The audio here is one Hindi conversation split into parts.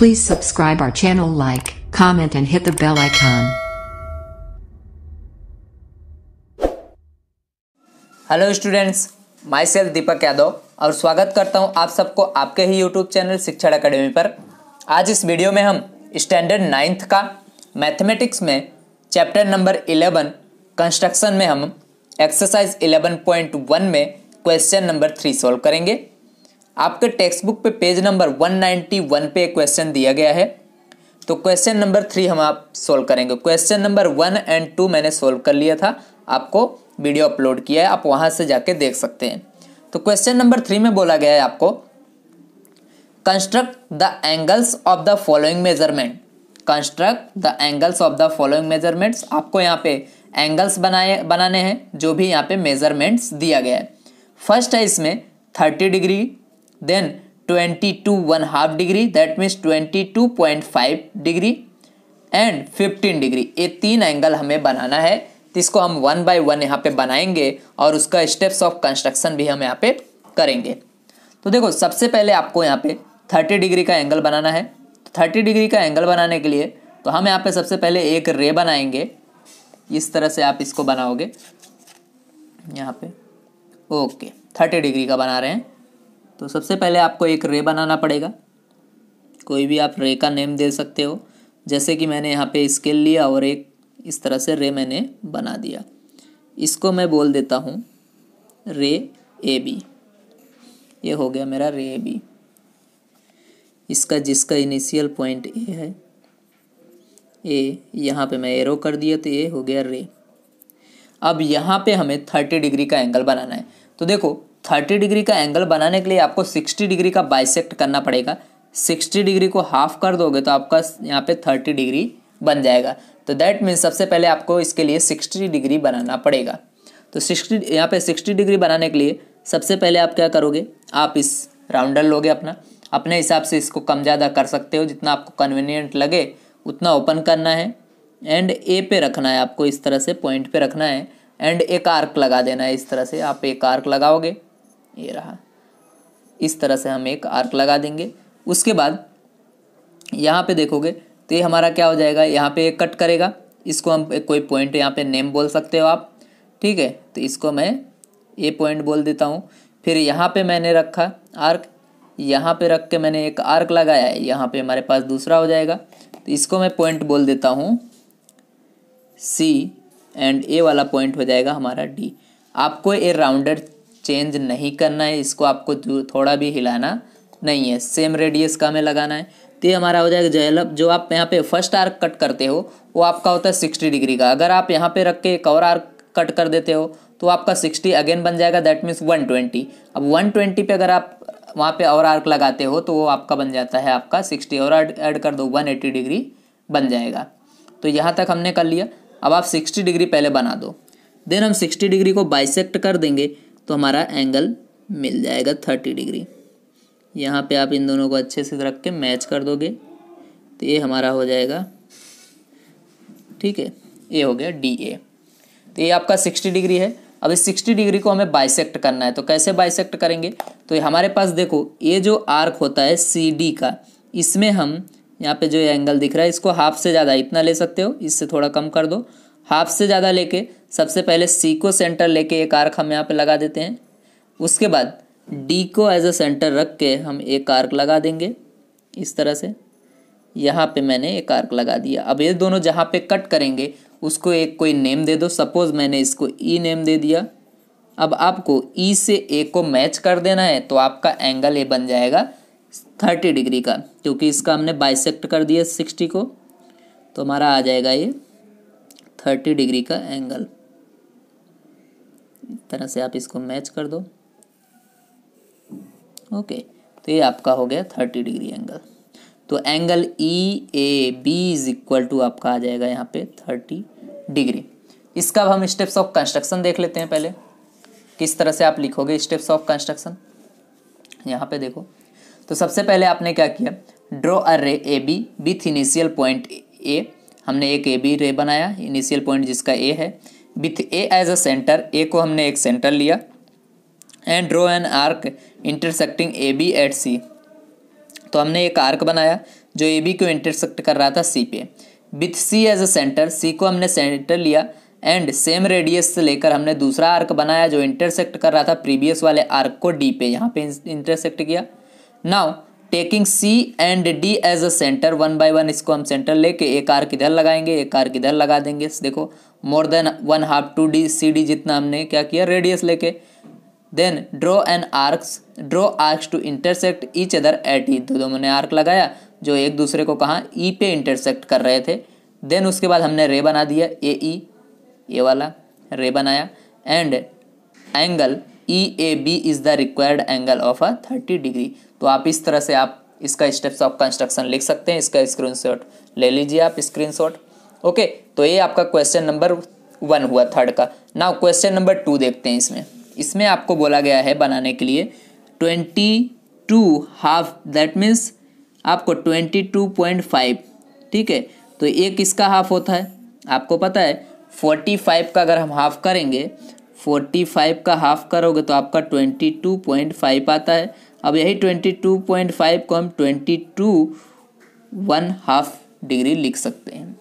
Please subscribe our channel, like, comment and hit the bell icon. Hello students, my self Deepak Yadav और स्वागत करता हूं आप सबको आपके ही यूट्यूब चैनल शिक्षण अकेडमी पर। आज इस वीडियो में हम स्टैंडर्ड 9th का मैथमेटिक्स में चैप्टर नंबर 11 कंस्ट्रक्शन में हम एक्सरसाइज 11.1 में क्वेश्चन नंबर 3 सॉल्व करेंगे। आपके टेक्स्ट बुक पे पेज नंबर 191 पे क्वेश्चन दिया गया है, तो क्वेश्चन नंबर 3 हम आप सोल्व करेंगे। क्वेश्चन नंबर 1 और 2 मैंने सोल्व कर लिया था, आपको वीडियो अपलोड किया है, आप वहां से जाके देख सकते हैं। तो क्वेश्चन नंबर 3 में बोला गया है आपको construct the angles of the following measurement. Construct the angles of the following measurements. आपको यहाँ पे एंगल्स बनाने हैं जो भी यहाँ पे मेजरमेंट्स दिया गया है। फर्स्ट है इसमें 30 degree, then 22.5 degree, that means 22.5 degree and 15 degree. ये 3 एंगल हमें बनाना है, तो इसको हम 1 बाय 1 यहाँ पे बनाएंगे और उसका स्टेप्स ऑफ कंस्ट्रक्शन भी हम यहाँ पे करेंगे। तो देखो, सबसे पहले आपको यहाँ पे 30 डिग्री का एंगल बनाना है। 30 डिग्री का एंगल बनाने के लिए तो हम यहाँ पे सबसे पहले एक रे बनाएंगे। इस तरह से आप इसको बनाओगे यहाँ पे। ओके, 30 डिग्री का बना रहे हैं, तो सबसे पहले आपको एक रे बनाना पड़ेगा। कोई भी आप रे का नेम दे सकते हो, जैसे कि मैंने यहाँ पे स्केल लिया और एक इस तरह से रे मैंने बना दिया। इसको मैं बोल देता हूँ रे ए बी। ये हो गया मेरा रे ए बी। इसका जिसका इनिशियल पॉइंट ए है, ए, यहाँ पे मैं एरो कर दिया तो ये हो गया रे। अब यहाँ पे हमें 30 डिग्री का एंगल बनाना है। तो देखो, 30 डिग्री का एंगल बनाने के लिए आपको 60 डिग्री का बाइसेक्ट करना पड़ेगा। 60 डिग्री को हाफ कर दोगे तो आपका यहाँ पे 30 डिग्री बन जाएगा। तो दैट मीन्स सबसे पहले आपको इसके लिए 60 डिग्री बनाना पड़ेगा। तो 60 यहाँ पे 60 डिग्री बनाने के लिए सबसे पहले आप क्या करोगे, आप इस राउंडर लोगे अपने हिसाब से। इसको कम ज़्यादा कर सकते हो, जितना आपको कन्वीनियंट लगे उतना ओपन करना है एंड ए पे रखना है आपको। इस तरह से पॉइंट पे रखना है एंड एक आर्क लगा देना है। इस तरह से आप एक आर्क लगाओगे, ये रहा। इस तरह से हम एक आर्क लगा देंगे। उसके बाद यहाँ पे देखोगे तो ये हमारा क्या हो जाएगा, यहाँ पे एक कट करेगा। इसको हम कोई पॉइंट यहाँ पे नेम बोल सकते हो आप, ठीक है। तो इसको मैं ए पॉइंट बोल देता हूँ। फिर यहाँ पे मैंने रखा आर्क, यहाँ पे रख के मैंने एक आर्क लगाया है, यहाँ पे हमारे पास दूसरा हो जाएगा। तो इसको मैं पॉइंट बोल देता हूँ सी एंड ए वाला पॉइंट हो जाएगा हमारा डी। आपको ये राउंडर चेंज नहीं करना है, इसको आपको थोड़ा भी हिलाना नहीं है, सेम रेडियस का हमें लगाना है। तो ये हमारा हो जाएगा। जो आप यहाँ पे फर्स्ट आर्क कट करते हो वो आपका होता है 60 डिग्री का। अगर आप यहाँ पे रख के एक और आर्क कट कर देते हो तो आपका 60 अगेन बन जाएगा, दैट मीन्स 120। अब 120 पे अगर आप वहाँ पे और आर्क लगाते हो तो वो आपका बन जाता है आपका 60 और ऐड कर दो 180 डिग्री बन जाएगा। तो यहाँ तक हमने कर लिया। अब आप 60 डिग्री पहले बना दो, देन हम 60 डिग्री को बाइसेक्ट कर देंगे तो हमारा एंगल मिल जाएगा 30 डिग्री। यहाँ पे आप इन दोनों को अच्छे से रख के मैच कर दोगे तो ये हमारा हो जाएगा, ठीक है। ये हो गया डी ए। तो ये आपका 60 डिग्री है। अब इस 60 डिग्री को हमें बाइसेक्ट करना है। तो कैसे बाइसेक्ट करेंगे, तो हमारे पास देखो ये जो आर्क होता है सी डी का, इसमें हम यहाँ पे जो एंगल दिख रहा है इसको हाफ से ज़्यादा इतना ले सकते हो, इससे थोड़ा कम कर दो। हाफ से ज़्यादा लेके सबसे पहले सी को सेंटर लेके एक आर्क हम यहाँ पे लगा देते हैं। उसके बाद डी को एज अ सेंटर रख के हम एक आर्क लगा देंगे इस तरह से। यहाँ पे मैंने एक आर्क लगा दिया। अब ये दोनों जहाँ पे कट करेंगे उसको एक कोई नेम दे दो। सपोज मैंने इसको ई नेम दे दिया। अब आपको ई से ए को मैच कर देना है, तो आपका एंगल ये बन जाएगा 30 डिग्री का, क्योंकि इसका हमने बाइसेक्ट कर दिया 60 को। तो हमारा आ जाएगा ये 30 डिग्री का एंगल। इस तरह से आप इसको मैच कर दो। ओके, तो ये आपका हो गया 30 डिग्री एंगल। तो angle E A B is equal to आपका आ जाएगा यहाँ पे 30 डिग्री। इसका अब हम स्टेप्स ऑफ कंस्ट्रक्शन देख लेते हैं। पहले किस तरह से आप लिखोगे स्टेप्स ऑफ कंस्ट्रक्शन, यहाँ पे देखो। तो सबसे पहले आपने क्या किया, ड्रॉ अ रे A B with initial point ए। हमने एक ए बी रे बनाया, इनिशियल पॉइंट जिसका ए है, with A as a centre. A को हमने एक सेंटर लिया and draw an arc intersecting A B at C. तो हमने एक आर्क बनाया जो ए बी को इंटरसेक्ट कर रहा था सी पे। With C as a centre, C को हमने सेंटर लिया एंड सेम रेडियस से लेकर हमने दूसरा आर्क बनाया जो इंटरसेक्ट कर रहा था प्रीवियस वाले आर्क को डी पे, यहाँ पे इंटरसेक्ट किया। Now taking C and D as a center, one by one इसको हम सेंटर लेके एक आर्क इधर लगाएंगे, एक आर्क इधर लगा देंगे। देखो more than 1/2 to D C D जितना हमने क्या किया रेडियस लेके। Then draw an arcs to intersect each other at E, दो मैंने आर्क लगाया जो एक दूसरे को कहाँ ई पे इंटरसेक्ट कर रहे थे। देन उसके बाद हमने रे बना दिया ए ई, ये वाला रे बनाया and angle E A B is the required angle of a 30 degree. तो आप इस तरह से आप इसका स्टेप्स ऑफ कंस्ट्रक्शन लिख सकते हैं। इसका स्क्रीनशॉट ले लीजिए आप स्क्रीनशॉट। ओके, तो ये आपका क्वेश्चन नंबर 1 हुआ थर्ड का। नाउ क्वेश्चन नंबर 2 देखते हैं। इसमें आपको बोला गया है बनाने के लिए 22 हाफ, दैट मीन्स आपको 22.5, ठीक है। तो एक इसका हाफ होता है, आपको पता है 45 का अगर हम हाफ करेंगे, 45 का हाफ करोगे तो आपका 22.5 आता है। अब यही 22.5 को हम 22.5 डिग्री लिख सकते हैं।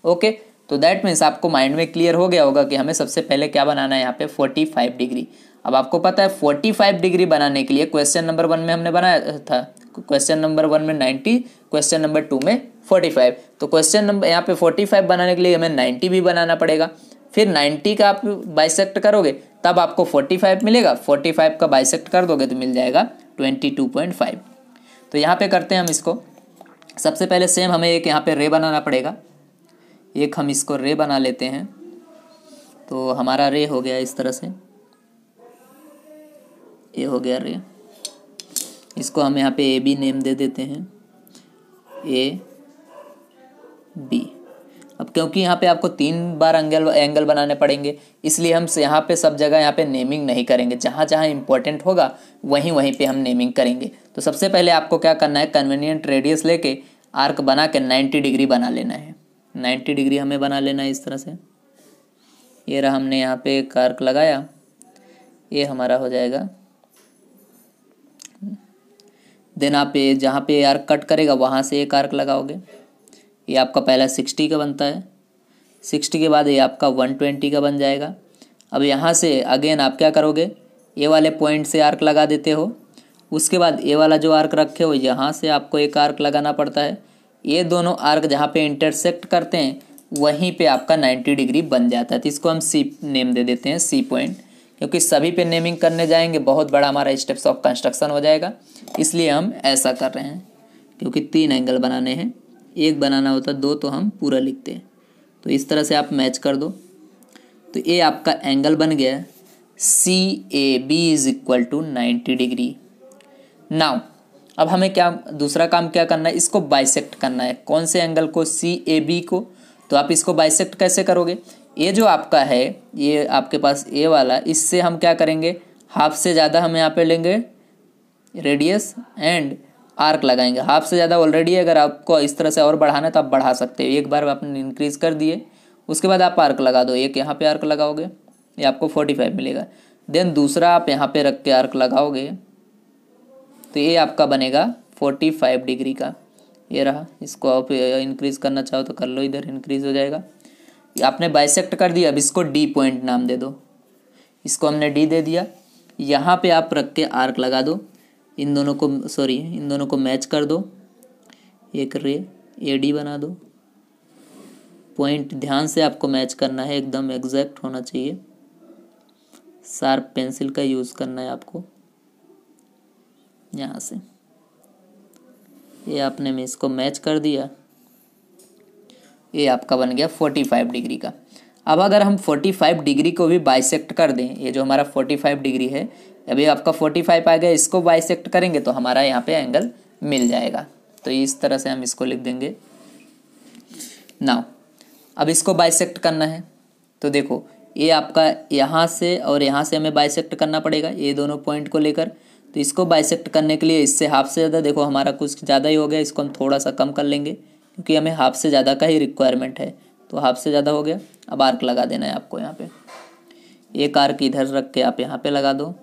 ओके, तो दैट मीन्स आपको माइंड में क्लियर हो गया होगा कि हमें सबसे पहले क्या बनाना है यहाँ पे 45 डिग्री। अब आपको पता है 45 डिग्री बनाने के लिए क्वेश्चन नंबर 1 में हमने बनाया था, क्वेश्चन नंबर 1 में 90, क्वेश्चन नंबर 2 में 45। तो क्वेश्चन नंबर यहाँ पे 45 बनाने के लिए हमें 90 भी बनाना पड़ेगा। फिर 90 का आप बाइसेक्ट करोगे तब आपको 45 मिलेगा, 45 का बाइसेक्ट कर दोगे तो मिल जाएगा 22.5। तो यहाँ पे करते हैं हम इसको। सबसे पहले सेम हमें एक यहाँ पे रे बनाना पड़ेगा, एक हम इसको रे बना लेते हैं। तो हमारा रे हो गया इस तरह से, ये हो गया रे। इसको हम यहाँ पे ए बी नेम दे देते हैं, ए बी। अब क्योंकि यहाँ पे आपको 3 बार एंगल बनाने पड़ेंगे, इसलिए हम यहाँ पे सब जगह यहाँ पे नेमिंग नहीं करेंगे, जहाँ जहाँ इंपॉर्टेंट होगा वहीं वहीं पे हम नेमिंग करेंगे। तो सबसे पहले आपको क्या करना है, कन्वीनियंट रेडियस लेके आर्क बना के 90 डिग्री बना लेना है। 90 डिग्री हमें बना लेना है इस तरह से। ये रहा, हमने यहाँ पे एक आर्क लगाया, ये हमारा हो जाएगा। देन आप जहाँ पे आर्क कट करेगा वहाँ से एक आर्क लगाओगे, ये आपका पहला 60 का बनता है। 60 के बाद ये आपका 120 का बन जाएगा। अब यहाँ से अगेन आप क्या करोगे, ये वाले पॉइंट से आर्क लगा देते हो। उसके बाद ये वाला जो आर्क रखे हो यहाँ से आपको एक आर्क लगाना पड़ता है। ये दोनों आर्क जहाँ पे इंटरसेक्ट करते हैं वहीं पे आपका 90 डिग्री बन जाता है। तो इसको हम सी नेम दे देते हैं, सी पॉइंट, क्योंकि सभी पे नेमिंग करने जाएंगे बहुत बड़ा हमारा स्टेप्स ऑफ कंस्ट्रक्शन हो जाएगा, इसलिए हम ऐसा कर रहे हैं। क्योंकि 3 एंगल बनाने हैं, एक बनाना होता 2 तो हम पूरा लिखते हैं। तो इस तरह से आप मैच कर दो। तो ये आपका एंगल बन गया C A B is equal to 90 degree. Now अब हमें क्या दूसरा काम क्या करना है, इसको बाइसेक्ट करना है। कौन से एंगल को, सी ए बी को। तो आप इसको बाइसेक्ट कैसे करोगे, ये जो आपका है ये आपके पास ये वाला, इससे हम क्या करेंगे, हाफ से ज़्यादा हम यहाँ पे लेंगे रेडियस एंड आर्क लगाएंगे। हाफ से ज़्यादा ऑलरेडी, अगर आपको इस तरह से और बढ़ाना है तो आप बढ़ा सकते हो। एक बार आपने इंक्रीज़ कर दिए, उसके बाद आप आर्क लगा दो। एक यहाँ पे आर्क लगाओगे, ये आपको 45 मिलेगा। देन दूसरा आप यहाँ पे रख के आर्क लगाओगे तो ये आपका बनेगा 45 डिग्री का। ये रहा, इसको आप इंक्रीज़ करना चाहो तो कर लो, इधर इंक्रीज़ हो जाएगा। आपने बाइसेक्ट कर दिया। अब इसको डी पॉइंट नाम दे दो, इसको हमने डी दे दिया। यहाँ पे आप रख के आर्क लगा दो, इन दोनों को मैच कर दो, एक रे ए डी बना दो। पॉइंट ध्यान से आपको मैच करना है, एकदम एग्जैक्ट होना चाहिए। शार्प पेंसिल का यूज़ करना है आपको। यहाँ से ये आपने में इसको मैच कर दिया, ये आपका बन गया 45 डिग्री का। अब अगर हम 45 डिग्री को भी बाइसेक्ट कर दें, ये जो हमारा 45 डिग्री है अभी आपका 45 आ गया, इसको बाइसेक्ट करेंगे तो हमारा यहाँ पे एंगल मिल जाएगा। तो इस तरह से हम इसको लिख देंगे। नाउ अब इसको बाइसेक्ट करना है, तो देखो ये आपका यहाँ से और यहाँ से हमें बाइसेक्ट करना पड़ेगा, ये दोनों पॉइंट को लेकर। तो इसको बाइसेक्ट करने के लिए इससे हाफ से ज़्यादा, देखो हमारा कुछ ज़्यादा ही हो गया, इसको हम थोड़ा सा कम कर लेंगे क्योंकि हमें हाफ से ज़्यादा का ही रिक्वायरमेंट है। तो हाफ से ज़्यादा हो गया। अब आर्क लगा देना है आपको। यहाँ पे एक आर्क इधर रख के आप यहाँ पे लगा दो,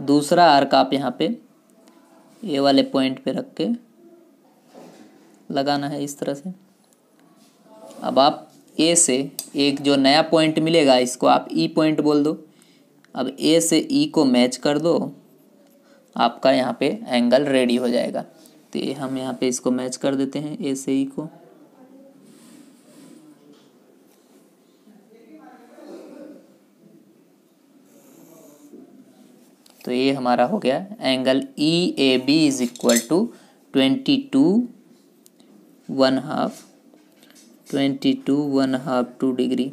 दूसरा आर्क आप यहाँ पे ये वाले पॉइंट पे रख के लगाना है इस तरह से। अब आप ए से एक जो नया पॉइंट मिलेगा इसको आप ई पॉइंट बोल दो। अब ए से ई को मैच कर दो, आपका यहाँ पे एंगल रेडी हो जाएगा। तो ये हम यहाँ पे इसको मैच कर देते हैं ए से ई को। तो ये हमारा हो गया angle E A B is equal to 22.5 2 degree.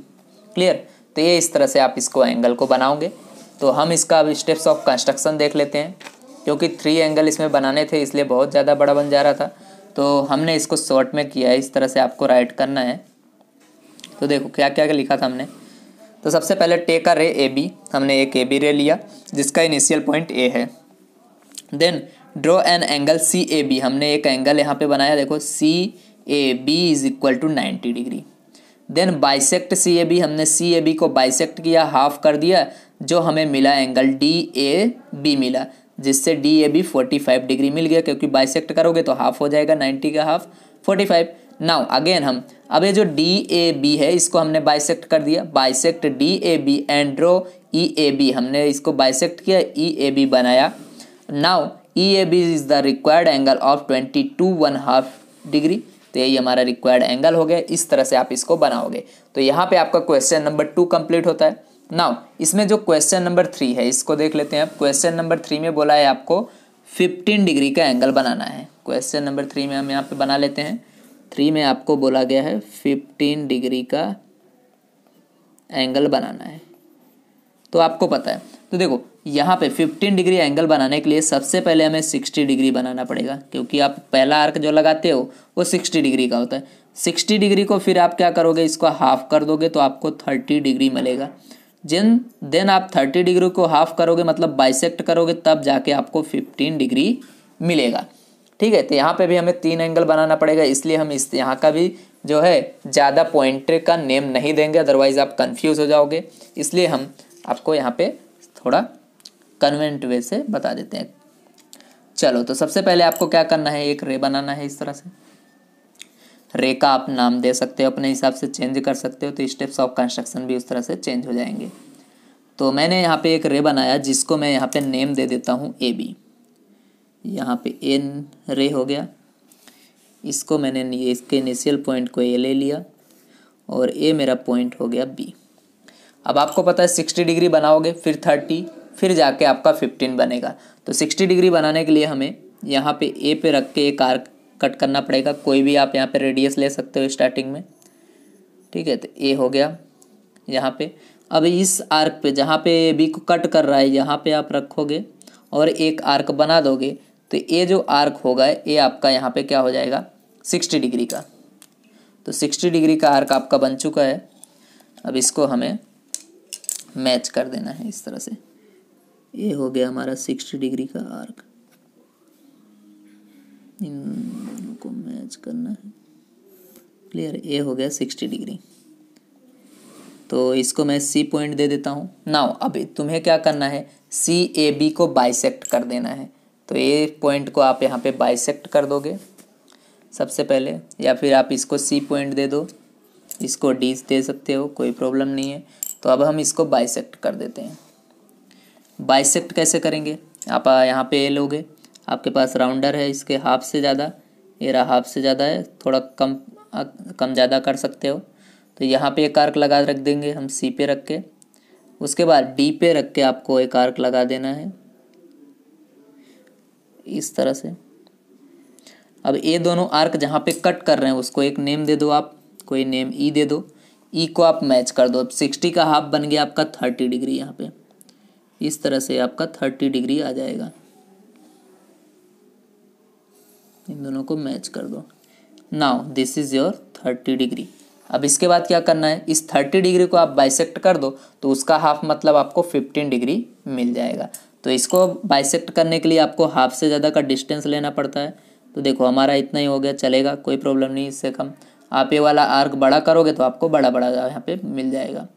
Clear. तो ये इस तरह से आप इसको एंगल को बनाओगे। तो हम इसका अब स्टेप्स ऑफ कंस्ट्रक्शन देख लेते हैं, क्योंकि 3 एंगल इसमें बनाने थे इसलिए बहुत ज़्यादा बड़ा बन जा रहा था। तो हमने इसको शॉर्ट में किया है, इस तरह से आपको राइट करना है। तो देखो क्या क्या लिखा था हमने। तो सबसे पहले टेक अ रे ए बी, हमने एक ए बी रे लिया जिसका इनिशियल पॉइंट ए है। Then draw an angle C A B, हमने एक एंगल यहाँ पे बनाया, देखो C A B is equal to 90 degree. Then bisect C A B, हमने सी ए बी को बाइसेक्ट किया, हाफ कर दिया, जो हमें मिला एंगल डी ए बी मिला, जिससे डी ए बी 45 डिग्री मिल गया, क्योंकि बाइसेक्ट करोगे तो हाफ हो जाएगा, 90 का हाफ 45। नाउ अगेन हम अब ये जो डी ए बी है इसको हमने बाइसेक्ट कर दिया, bisect D A B and draw E A B, हमने इसको बाइसेक्ट किया, ई ए बी बनाया। Now E A B is the required angle of 22.5 degree. तो यही हमारा रिक्वायर्ड एंगल हो गया। इस तरह से आप इसको बनाओगे। तो यहाँ पे आपका क्वेश्चन नंबर 2 कंप्लीट होता है। नाउ इसमें जो क्वेश्चन नंबर 3 है इसको देख लेते हैं। क्वेश्चन नंबर 3 में बोला है आपको 15 डिग्री का एंगल बनाना है। क्वेश्चन नंबर 3 में हम यहाँ पे बना लेते हैं। 3 में आपको बोला गया है 15 डिग्री का एंगल बनाना है। तो आपको पता है, तो देखो यहाँ पे 15 डिग्री एंगल बनाने के लिए सबसे पहले हमें 60 डिग्री बनाना पड़ेगा, क्योंकि आप पहला आर्क जो लगाते हो वो 60 डिग्री का होता है। 60 डिग्री को फिर आप क्या करोगे, इसको हाफ कर दोगे तो आपको 30 डिग्री मिलेगा। देन आप 30 डिग्री को हाफ करोगे मतलब बाइसेक्ट करोगे, तब जाके आपको 15 डिग्री मिलेगा। ठीक है। तो यहाँ पे भी हमें 3 एंगल बनाना पड़ेगा, इसलिए हम इस यहाँ का भी जो है ज़्यादा पॉइंटर का नेम नहीं देंगे, अदरवाइज आप कंफ्यूज हो जाओगे। इसलिए हम आपको यहाँ पे थोड़ा कन्वेंट वे से बता देते हैं। चलो, तो सबसे पहले आपको क्या करना है, एक रे बनाना है इस तरह से। रे का आप नाम दे सकते हो, अपने हिसाब से चेंज कर सकते हो, तो स्टेप्स ऑफ कंस्ट्रक्शन भी उस तरह से चेंज हो जाएंगे। तो मैंने यहाँ पे एक रे बनाया जिसको मैं यहाँ पे नेम दे देता हूँ ए बी। यहाँ पे एन रे हो गया, इसको मैंने इसके इनिशियल पॉइंट को ए ले लिया और ए मेरा पॉइंट हो गया बी। अब आपको पता है 60 डिग्री बनाओगे, फिर 30, फिर जाके आपका 15 बनेगा। तो 60 डिग्री बनाने के लिए हमें यहाँ पे ए पे रख के एक आर्क कट करना पड़ेगा। कोई भी आप यहाँ पे रेडियस ले सकते हो स्टार्टिंग में। ठीक है। तो ए हो गया यहाँ पे। अब इस आर्क पे जहाँ पे बी को कट कर रहा है यहाँ पे आप रखोगे और एक आर्क बना दोगे, तो ये जो आर्क होगा ये आपका यहाँ पे क्या हो जाएगा, 60 डिग्री का। तो 60 डिग्री का आर्क आपका बन चुका है। अब इसको हमें मैच कर देना है इस तरह से। ये हो गया हमारा 60 डिग्री का आर्क, इन दोनों को मैच करना है। क्लियर। ये हो गया 60 डिग्री। तो इसको मैं सी पॉइंट दे देता हूँ। नाउ अभी तुम्हें क्या करना है, सी ए बी को बाइसेक्ट कर देना है। तो ये पॉइंट को आप यहाँ पे बाइसेक्ट कर दोगे सबसे पहले, या फिर आप इसको सी पॉइंट दे दो, इसको डी दे सकते हो, कोई प्रॉब्लम नहीं है। तो अब हम इसको बाइसेक्ट कर देते हैं। बाइसेक्ट कैसे करेंगे, आप यहाँ पे ए लोगे, आपके पास राउंडर है, इसके हाफ से ज़्यादा, ये रहा हाफ से ज़्यादा है, थोड़ा कम ज़्यादा कर सकते हो। तो यहाँ पे एक आर्क लगा रख देंगे हम सी पे रख के, उसके बाद डी पे रख के आपको एक आर्क लगा देना है इस तरह से। अब ये दोनों आर्क जहाँ पे कट कर रहे हैं उसको एक नेम दे दो, आप कोई नेम ई दे दो। ई को आप मैच कर दो। अब 60 का हाफ बन गया आपका 30 डिग्री। यहाँ पे इस तरह से आपका 30 डिग्री आ जाएगा। इन दोनों को मैच कर दो। Now this is your 30 degree. अब इसके बाद क्या करना है, इस 30 डिग्री को आप बाइसेक्ट कर दो तो उसका हाफ मतलब आपको 15 डिग्री मिल जाएगा। तो इसको बाइसेक्ट करने के लिए आपको हाफ से ज़्यादा का डिस्टेंस लेना पड़ता है। तो देखो हमारा इतना ही हो गया, चलेगा, कोई प्रॉब्लम नहीं। इससे कम आप ये वाला आर्क बड़ा करोगे तो आपको बड़ा बड़ा यहाँ पे मिल जाएगा।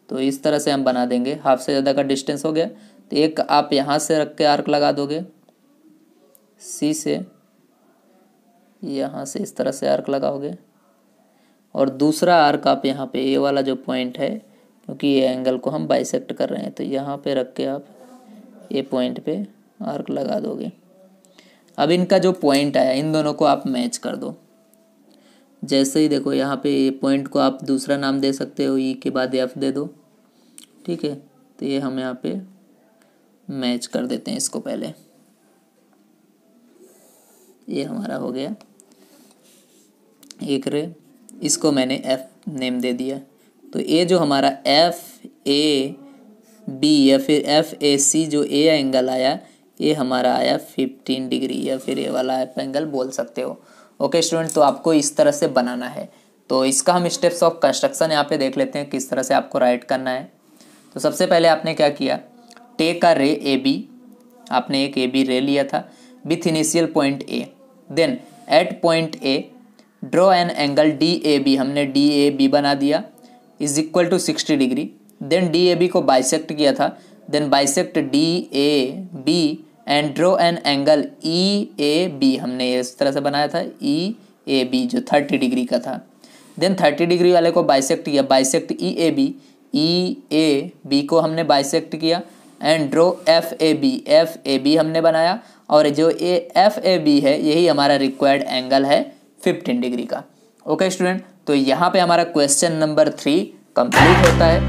तो इस तरह से हम बना देंगे। हाफ से ज़्यादा का डिस्टेंस हो गया तो एक आप यहाँ से रख के आर्क लगा दोगे सी से, यहाँ से इस तरह से आर्क लगाओगे और दूसरा आर्क आप यहाँ पे ये वाला जो पॉइंट है, क्योंकि ये एंगल को हम बाइसेक्ट कर रहे हैं, तो यहाँ पे रख के आप ये पॉइंट पे आर्क लगा दोगे। अब इनका जो पॉइंट आया इन दोनों को आप मैच कर दो। जैसे ही देखो यहाँ पे ये पॉइंट को आप दूसरा नाम दे सकते हो, ई के बाद एफ दे दो, ठीक है। तो ये हम यहाँ पे मैच कर देते हैं इसको पहले। ये हमारा हो गया एक रे, इसको मैंने एफ नेम दे दिया। तो ये जो हमारा एफ ए बी या फिर एफ ए सी जो ए एंगल आया, ये हमारा आया 15 डिग्री, या फिर ये वाला आप एंगल बोल सकते हो। ओके स्टूडेंट, तो आपको इस तरह से बनाना है। तो इसका हम स्टेप्स ऑफ कंस्ट्रक्शन यहाँ पे देख लेते हैं किस तरह से आपको राइट करना है। तो सबसे पहले आपने क्या किया, टेक अ रे ए बी, आपने एक ए बी रे लिया था with initial point A. Then at point A draw an angle D A B, हमने डी ए बी बना दिया, is equal to 60 degree. Then D A B को बाइसेक्ट किया था, then bisect D A B and draw an angle E A B, हमने इस तरह से बनाया था ई ए बी जो 30 डिग्री का था। देन 30 डिग्री वाले को बाइसेक्ट किया, बाइसेक्ट ई ए बी को हमने बाइसेक्ट किया and draw F A B हमने बनाया, और जो एफ ए बी है यही हमारा रिक्वायर्ड एंगल है 15 डिग्री का। ओके स्टूडेंट, तो यहाँ पे हमारा क्वेश्चन नंबर 3 कंप्लीट होता है।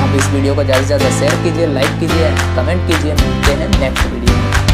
आप इस वीडियो को ज़्यादा से ज़्यादा शेयर कीजिए, लाइक कीजिए, कमेंट कीजिए। मिलते हैं नेक्स्ट वीडियो में।